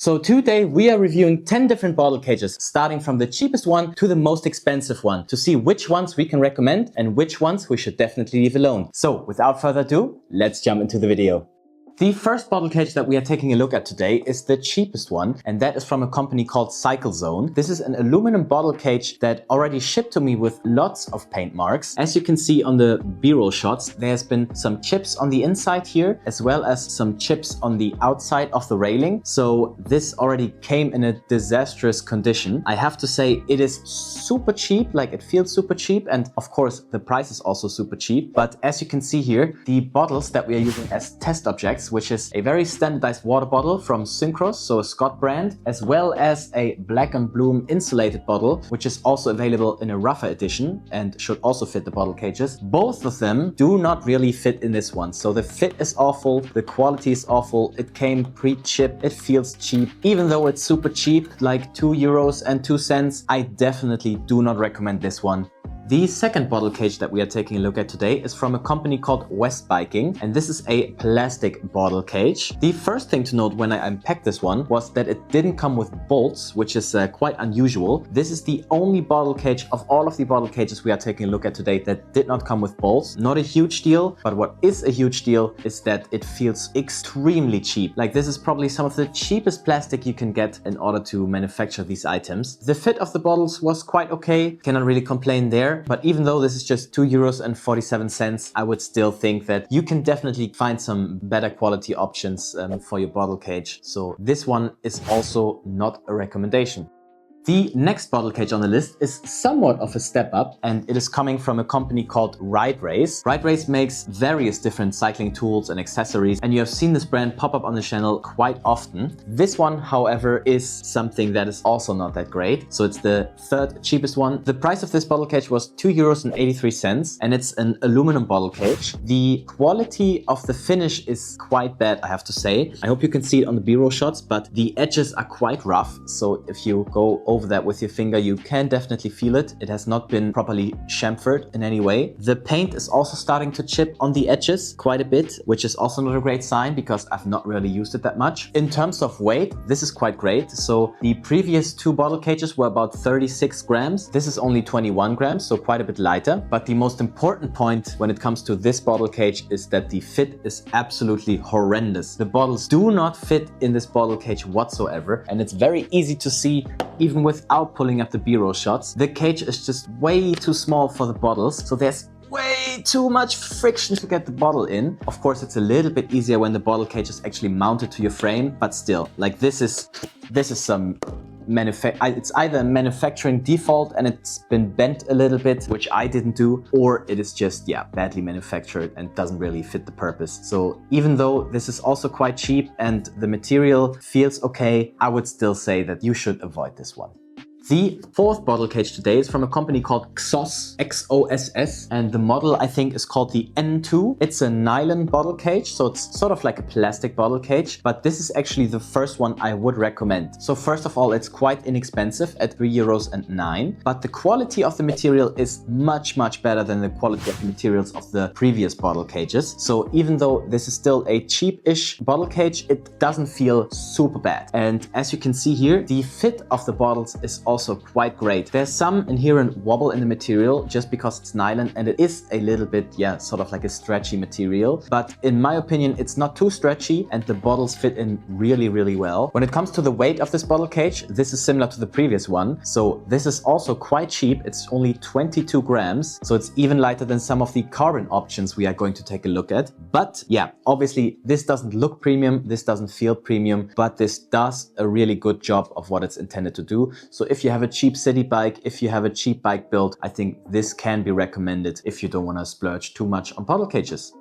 So today we are reviewing 10 different bottle cages, starting from the cheapest one to the most expensive one, to see which ones we can recommend and which ones we should definitely leave alone. So without further ado, let's jump into the video. The first bottle cage that we are taking a look at today is the cheapest one, and that is from a company called CAGES. This is an aluminum bottle cage that already shipped to me with lots of paint marks. As you can see on the B-roll shots, there's been some chips on the inside here, as well as some chips on the outside of the railing. So this already came in a disastrous condition. I have to say it is super cheap, like it feels super cheap, and of course the price is also super cheap. But as you can see here, the bottles that we are using as test objects, which is a very standardized water bottle from Synchros, so a Scott brand, as well as a Black & Bloom insulated bottle, which is also available in a rougher edition and should also fit the bottle cages. Both of them do not really fit in this one. So the fit is awful, the quality is awful, it came pre-chipped, it feels cheap. Even though it's super cheap, like €2.02, I definitely do not recommend this one. The second bottle cage that we are taking a look at today is from a company called West Biking, and this is a plastic bottle cage. The first thing to note when I unpacked this one was that it didn't come with bolts, which is quite unusual. This is the only bottle cage of all of the bottle cages we are taking a look at today that did not come with bolts. Not a huge deal, but what is a huge deal is that it feels extremely cheap. Like, this is probably some of the cheapest plastic you can get in order to manufacture these items. The fit of the bottles was quite okay, cannot really complain there. But even though this is just €2.47, I would still think that you can definitely find some better quality options for your bottle cage. So this one is also not a recommendation. The next bottle cage on the list is somewhat of a step up, and it is coming from a company called Ride Race. Ride Race makes various different cycling tools and accessories, and you have seen this brand pop up on the channel quite often. This one, however, is something that is also not that great. So it's the third cheapest one. The price of this bottle cage was €2.83, and it's an aluminum bottle cage. The quality of the finish is quite bad, I have to say. I hope you can see it on the B-roll shots, but the edges are quite rough. So if you go over that with your finger, you can definitely feel it. It has not been properly chamfered in any way. The paint is also starting to chip on the edges quite a bit, which is also not a great sign because I've not really used it that much. In terms of weight, this is quite great. So the previous two bottle cages were about 36 grams. This is only 21 grams, so quite a bit lighter. But the most important point when it comes to this bottle cage is that the fit is absolutely horrendous. The bottles do not fit in this bottle cage whatsoever, and it's very easy to see even without pulling up the B-roll shots. The cage is just way too small for the bottles, so there's way too much friction to get the bottle in. Of course, it's a little bit easier when the bottle cage is actually mounted to your frame, but still, like, this is some it's either a manufacturing default and it's been bent a little bit, which I didn't do, or it is just, yeah, badly manufactured and doesn't really fit the purpose. So even though this is also quite cheap and the material feels okay, I would still say that you should avoid this one. The fourth bottle cage today is from a company called XOSS, X-O-S-S, and the model I think is called the N2. It's a nylon bottle cage, so it's sort of like a plastic bottle cage, but this is actually the first one I would recommend. So first of all, it's quite inexpensive at €3.09, but the quality of the material is much, much better than the quality of the materials of the previous bottle cages. So even though this is still a cheap-ish bottle cage, it doesn't feel super bad. And as you can see here, the fit of the bottles is also quite great. There's some inherent wobble in the material just because it's nylon, and it is a little bit, yeah, sort of like a stretchy material. But in my opinion, it's not too stretchy and the bottles fit in really, really well. When it comes to the weight of this bottle cage, this is similar to the previous one. So this is also quite cheap. It's only 22 grams. So it's even lighter than some of the carbon options we are going to take a look at. But yeah, obviously this doesn't look premium. This doesn't feel premium, but this does a really good job of what it's intended to do. So if you have a cheap city bike, if you have a cheap bike build, I think this can be recommended if you don't want to splurge too much on bottle cages.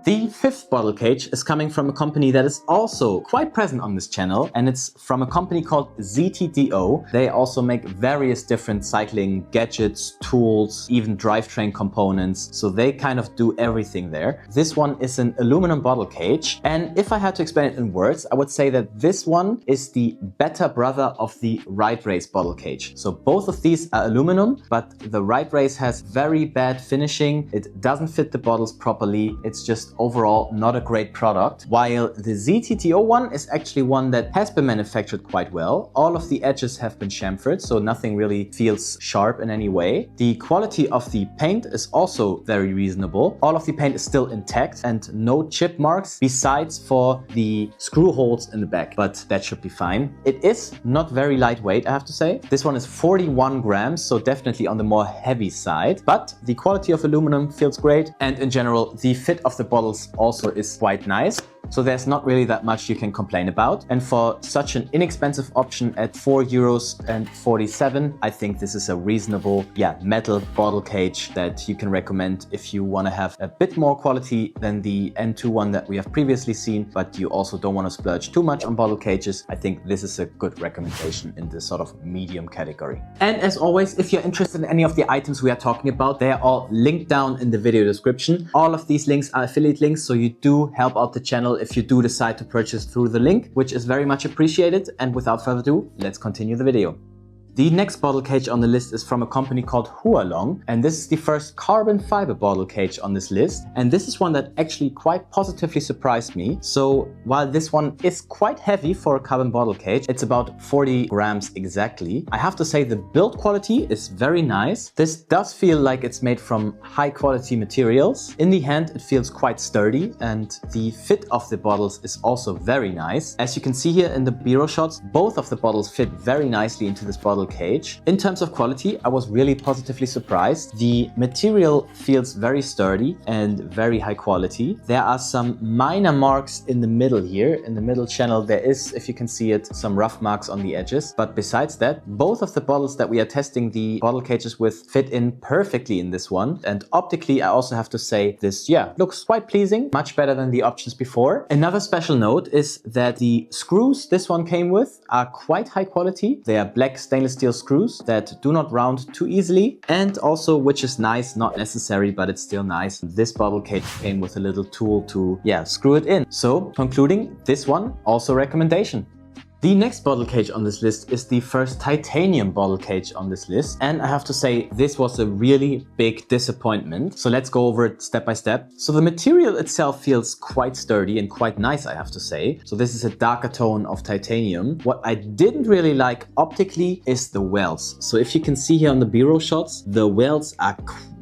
The fifth bottle cage is coming from a company that is also quite present on this channel, and it's from a company called ZTDO. They also make various different cycling gadgets, tools, even drivetrain components. So they kind of do everything there. This one is an aluminum bottle cage, and if I had to explain it in words, I would say that this one is the better brother of the Ride Race bottle cage. So both of these are aluminum, but the Ride Race has very bad finishing. It doesn't fit the bottles properly. It's just just overall not a great product. While the ZTTO one is actually one that has been manufactured quite well. All of the edges have been chamfered, so nothing really feels sharp in any way. The quality of the paint is also very reasonable. All of the paint is still intact and no chip marks besides for the screw holes in the back, but that should be fine. It is not very lightweight, I have to say. This one is 41 grams, so definitely on the more heavy side, but the quality of aluminum feels great, and in general the fit of the bottles also is quite nice. So there's not really that much you can complain about. And for such an inexpensive option at €4.47, I think this is a reasonable, metal bottle cage that you can recommend if you want to have a bit more quality than the N2 one that we have previously seen, but you also don't want to splurge too much on bottle cages. I think this is a good recommendation in this sort of medium category. And as always, if you're interested in any of the items we are talking about, they are all linked down in the video description. All of these links are affiliate links, so you do help out the channel if you do decide to purchase through the link, which is very much appreciated. And without further ado, let's continue the video. The next bottle cage on the list is from a company called Hualong, and this is the first carbon fiber bottle cage on this list. And this is one that actually quite positively surprised me. So while this one is quite heavy for a carbon bottle cage, it's about 40 grams exactly. I have to say the build quality is very nice. This does feel like it's made from high quality materials. In the hand, it feels quite sturdy, and the fit of the bottles is also very nice. As you can see here in the B-roll shots, both of the bottles fit very nicely into this bottle cage. In terms of quality, I was really positively surprised. The material feels very sturdy and very high quality. There are some minor marks in the middle here. In the middle channel there is, if you can see it, some rough marks on the edges. But besides that, both of the bottles that we are testing the bottle cages with fit in perfectly in this one. And optically, I also have to say this, looks quite pleasing, much better than the options before. Another special note is that the screws this one came with are quite high quality. They are black stainless steel screws that do not round too easily, and also, which is nice, not necessary, but it's still nice, this bottle cage came with a little tool to screw it in. So concluding, this one also recommendation. The next bottle cage on this list is the first titanium bottle cage on this list. And I have to say, this was a really big disappointment. So let's go over it step by step. So the material itself feels quite sturdy and quite nice, I have to say. So this is a darker tone of titanium. What I didn't really like optically is the welds. So if you can see here on the B-roll shots, the welds are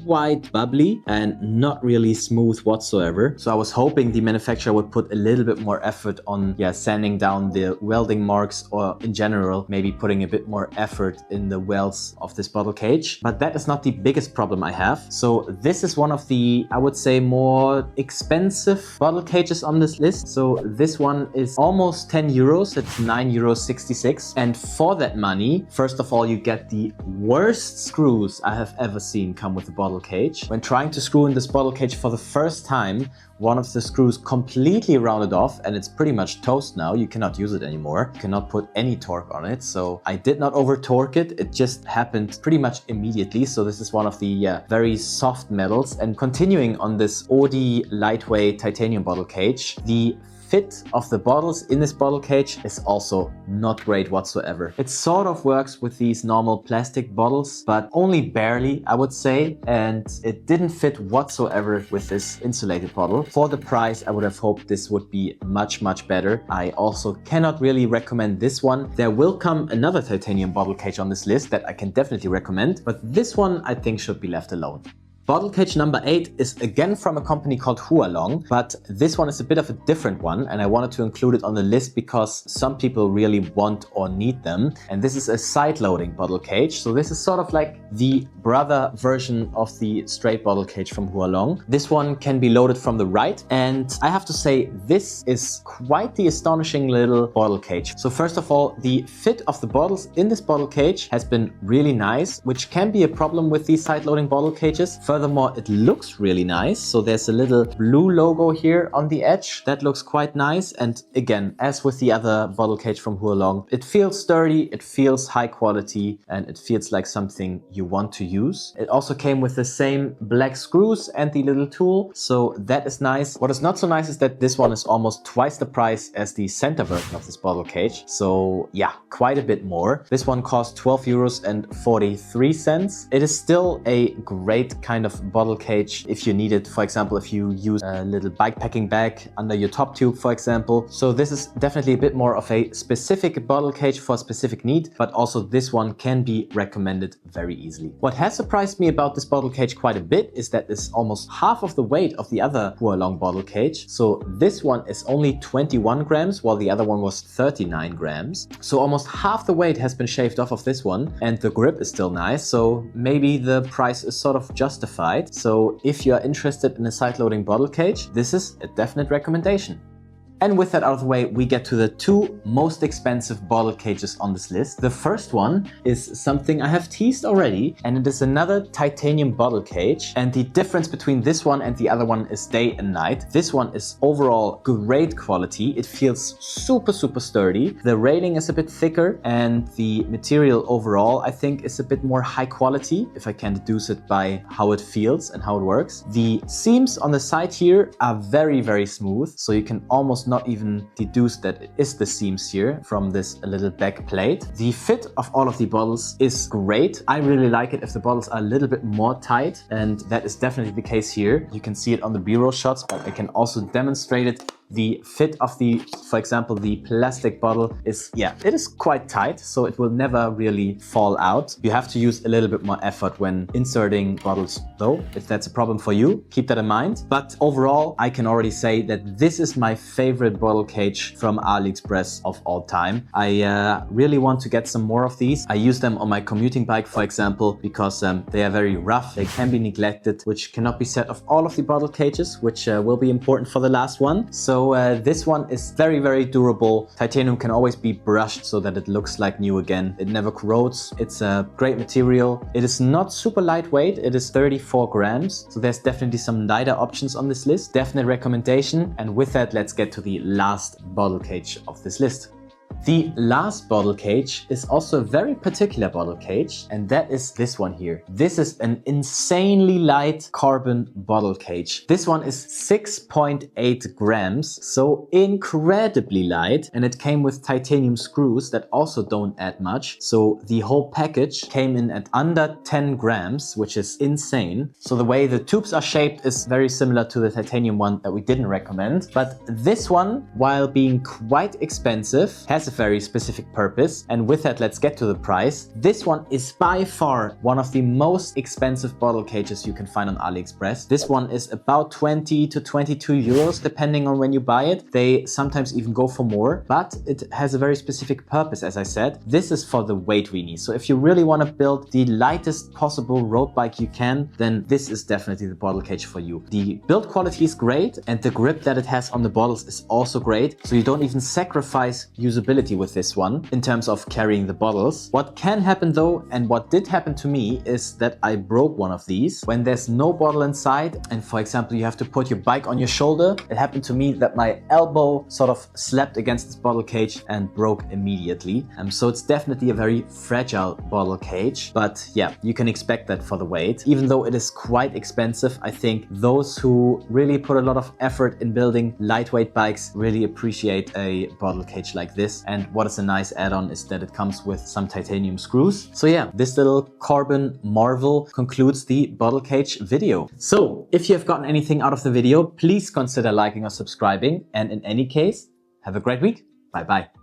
quite bubbly and not really smooth whatsoever. So I was hoping the manufacturer would put a little bit more effort on sanding down the welding marks, or in general maybe putting a bit more effort in the welds of this bottle cage. But that is not the biggest problem I have. So this is one of the, I would say, more expensive bottle cages on this list. So this one is almost 10 euros. It's €9.66. And for that money, first of all, you get the worst screws I have ever seen come with the bottle cage. When trying to screw in this bottle cage for the first time, one of the screws completely rounded off and it's pretty much toast now. You cannot use it anymore. You cannot put any torque on it. So I did not over torque it. It just happened pretty much immediately. So this is one of the very soft metals. And continuing on this OD lightweight titanium bottle cage, the fit of the bottles in this bottle cage is also not great whatsoever. It sort of works with these normal plastic bottles, but only barely, I would say, and it didn't fit whatsoever with this insulated bottle. For the price, I would have hoped this would be much, much better. I also cannot really recommend this one. There will come another titanium bottle cage on this list that I can definitely recommend, but this one I think should be left alone. Bottle cage number 8 is again from a company called Hualong, but this one is a bit of a different one, and I wanted to include it on the list because some people really want or need them. And this is a side-loading bottle cage. So this is sort of like the brother version of the straight bottle cage from Hualong. This one can be loaded from the right, and I have to say this is quite the astonishing little bottle cage. So first of all, the fit of the bottles in this bottle cage has been really nice, which can be a problem with these side-loading bottle cages. Furthermore, it looks really nice. So there's a little blue logo here on the edge. That looks quite nice. And again, as with the other bottle cage from Hualong, it feels sturdy, it feels high quality, and it feels like something you want to use. It also came with the same black screws and the little tool. So that is nice. What is not so nice is that this one is almost twice the price as the center version of this bottle cage. So yeah, quite a bit more. This one costs €12.43. It is still a great kind of of bottle cage if you need it. For example, if you use a little bikepacking bag under your top tube, for example. So this is definitely a bit more of a specific bottle cage for a specific need, but also this one can be recommended very easily. What has surprised me about this bottle cage quite a bit is that it's almost half of the weight of the other Hualong bottle cage. So this one is only 21 grams while the other one was 39 grams. So almost half the weight has been shaved off of this one, and the grip is still nice. So maybe the price is sort of justified. So if you're interested in a side loading bottle cage, this is a definite recommendation. And with that out of the way, we get to the two most expensive bottle cages on this list. The first one is something I have teased already, and it is another titanium bottle cage. And the difference between this one and the other one is day and night. This one is overall great quality. It feels super sturdy. The railing is a bit thicker, and the material overall I think is a bit more high quality, if I can deduce it by how it feels and how it works. The seams on the side here are very smooth, so you can almost not even deduce that it is the seams here from this little back plate. The fit of all of the bottles is great. I really like it if the bottles are a little bit more tight, and that is definitely the case here. You can see it on the B-roll shots, but I can also demonstrate it. The fit of the, for example, the plastic bottle is, it is quite tight, so it will never really fall out. You have to use a little bit more effort when inserting bottles though. If that's a problem for you, keep that in mind. But overall, I can already say that this is my favorite bottle cage from AliExpress of all time. I really want to get some more of these. I use them on my commuting bike, for example, because they are very rough. They can be neglected, which cannot be said of all of the bottle cages, which will be important for the last one. So this one is very durable. Titanium can always be brushed so that it looks like new again. It never corrodes. It's a great material. It is not super lightweight. It is 34 grams. So there's definitely some lighter options on this list. Definite recommendation. And with that, let's get to the last bottle cage of this list. The last bottle cage is also a very particular bottle cage, and that is this one here. This is an insanely light carbon bottle cage. This one is 6.8 grams, so incredibly light, and it came with titanium screws that also don't add much. So the whole package came in at under 10 grams, which is insane. So the way the tubes are shaped is very similar to the titanium one that we didn't recommend. But this one, while being quite expensive, has a very specific purpose, and with that, let's get to the price. This one is by far one of the most expensive bottle cages you can find on AliExpress. This one is about 20 to 22 euros depending on when you buy it. They sometimes even go for more, but it has a very specific purpose. As I said, this is for the weight weenie. So if you really want to build the lightest possible road bike you can, then this is definitely the bottle cage for you. The build quality is great, and the grip that it has on the bottles is also great, so you don't even sacrifice usability with this one in terms of carrying the bottles. What can happen though, and what did happen to me, is that I broke one of these when there's no bottle inside, and for example you have to put your bike on your shoulder. It happened to me that my elbow sort of slapped against this bottle cage and broke immediately. So it's definitely a very fragile bottle cage, but yeah, you can expect that for the weight. Even though it is quite expensive, I think those who really put a lot of effort in building lightweight bikes really appreciate a bottle cage like this. And what is a nice add-on is that it comes with some titanium screws. So yeah, this little carbon marvel concludes the bottle cage video. So if you have gotten anything out of the video, please consider liking or subscribing. And in any case, have a great week. Bye bye.